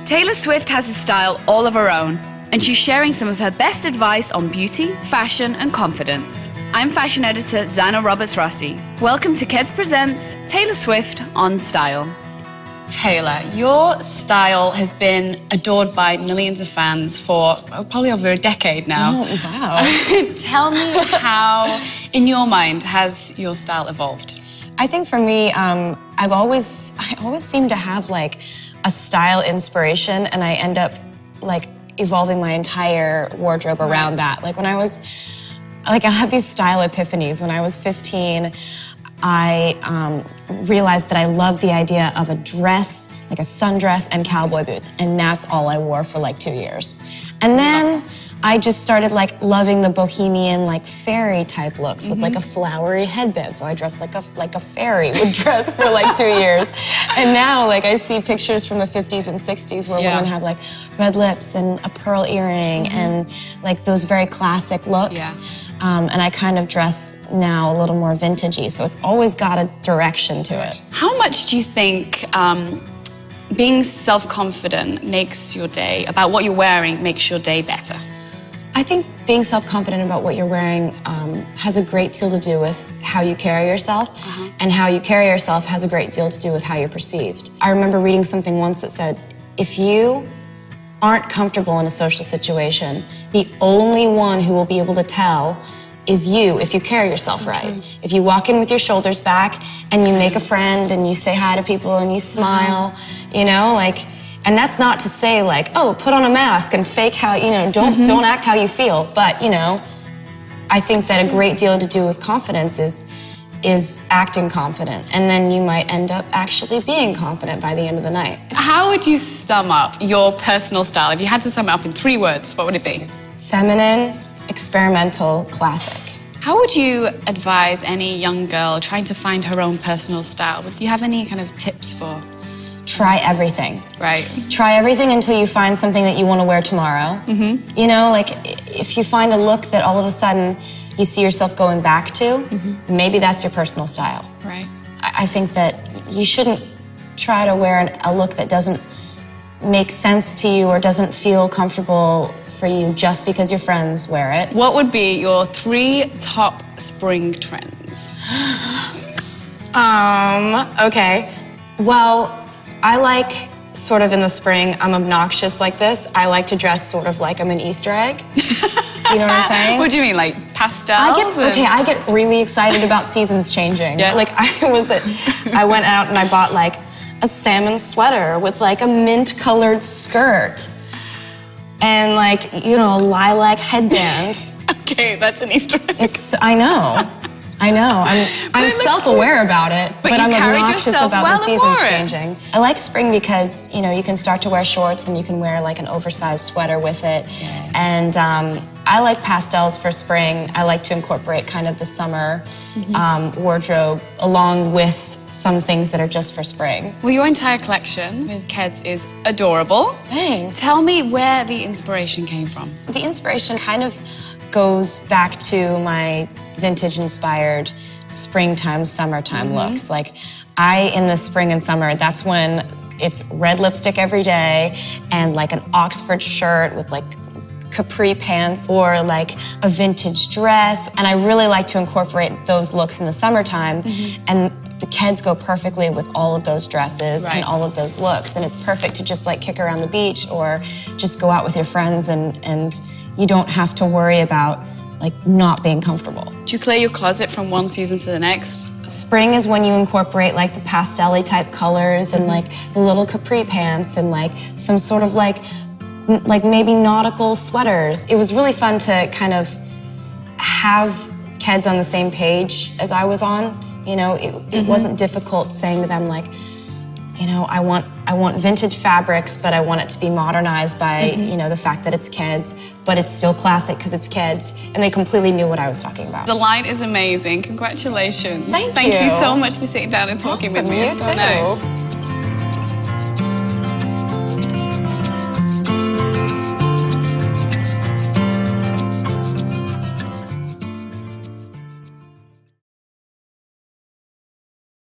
Taylor Swift has a style all of her own, and she's sharing some of her best advice on beauty, fashion, and confidence. I'm fashion editor Zana Roberts-Rossi. Welcome to Keds Presents Taylor Swift on Style. Taylor, your style has been adored by millions of fans for probably over a decade now. Oh, wow. Tell me how, in your mind, has your style evolved? I think for me, I always seem to have like a style inspiration, and I end up like evolving my entire wardrobe around that. Like when I had these style epiphanies. When I was 15, I realized that I loved the idea of a dress, like a sundress and cowboy boots, and that's all I wore for like 2 years. And then I just started like loving the bohemian, like fairy type looks with like a flowery headband. So I dressed like a fairy would dress for like 2 years. And now like I see pictures from the 50s and 60s where women have like red lips and a pearl earring and like those very classic looks. And I kind of dress now a little more vintagey, so it's always got a direction to it. How much do you think being self-confident makes your day, about what you're wearing, makes your day better? I think being self-confident about what you're wearing has a great deal to do with how you carry yourself, and how you carry yourself has a great deal to do with how you're perceived. I remember reading something once that said, if you aren't comfortable in a social situation, the only one who will be able to tell is you if you carry yourself right. If you walk in with your shoulders back and you make a friend and you say hi to people and you smile, you know, like, and that's not to say like, oh, put on a mask and fake how, you know, don't act how you feel. But, you know, I think that a great deal to do with confidence is acting confident, and then you might end up actually being confident by the end of the night. How would you sum up your personal style? If you had to sum it up in 3 words, what would it be? Feminine, experimental, classic. How would you advise any young girl trying to find her own personal style? Do you have any kind of tips for? Try everything. Right. Try everything until you find something that you want to wear tomorrow. You know, like if you find a look that all of a sudden you see yourself going back to, maybe that's your personal style. Right. I think that you shouldn't try to wear a look that doesn't make sense to you or doesn't feel comfortable for you just because your friends wear it. What would be your 3 top spring trends? Okay. Well, I like sort of in the spring, I'm obnoxious like this. I like to dress sort of like I'm an Easter egg. You know what I'm saying? What do you mean, like pastels? I get really excited about seasons changing. Yeah. Like I went out and I bought like a salmon sweater with like a mint colored skirt and like, you know, a lilac headband. Okay, that's an Easter egg. I know. I'm self-aware about it, but I'm obnoxious about the seasons changing. I like spring because, you know, you can start to wear shorts and you can wear like an oversized sweater with it. And I like pastels for spring. I like to incorporate kind of the summer wardrobe along with some things that are just for spring. Well, your entire collection with Keds is adorable. Thanks. Tell me where the inspiration came from. The inspiration kind of goes back to my vintage-inspired springtime, summertime looks. Like, in the spring and summer, that's when it's red lipstick every day and like an Oxford shirt with like capri pants or like a vintage dress. And I really like to incorporate those looks in the summertime. And the Keds go perfectly with all of those dresses and all of those looks. And it's perfect to just like kick around the beach or just go out with your friends and you don't have to worry about like not being comfortable. Do you clear your closet from one season to the next? Spring is when you incorporate like the pastel-y type colors and like the little capri pants and like some sort of like maybe nautical sweaters. It was really fun to kind of have Keds on the same page as I was on. You know, it wasn't difficult saying to them like, you know, I want vintage fabrics, but I want it to be modernized by, you know, the fact that it's Keds, but it's still classic because it's Keds, and they completely knew what I was talking about. The line is amazing. Congratulations. Thank you. Thank you so much for sitting down and talking with me. You it's so too. nice.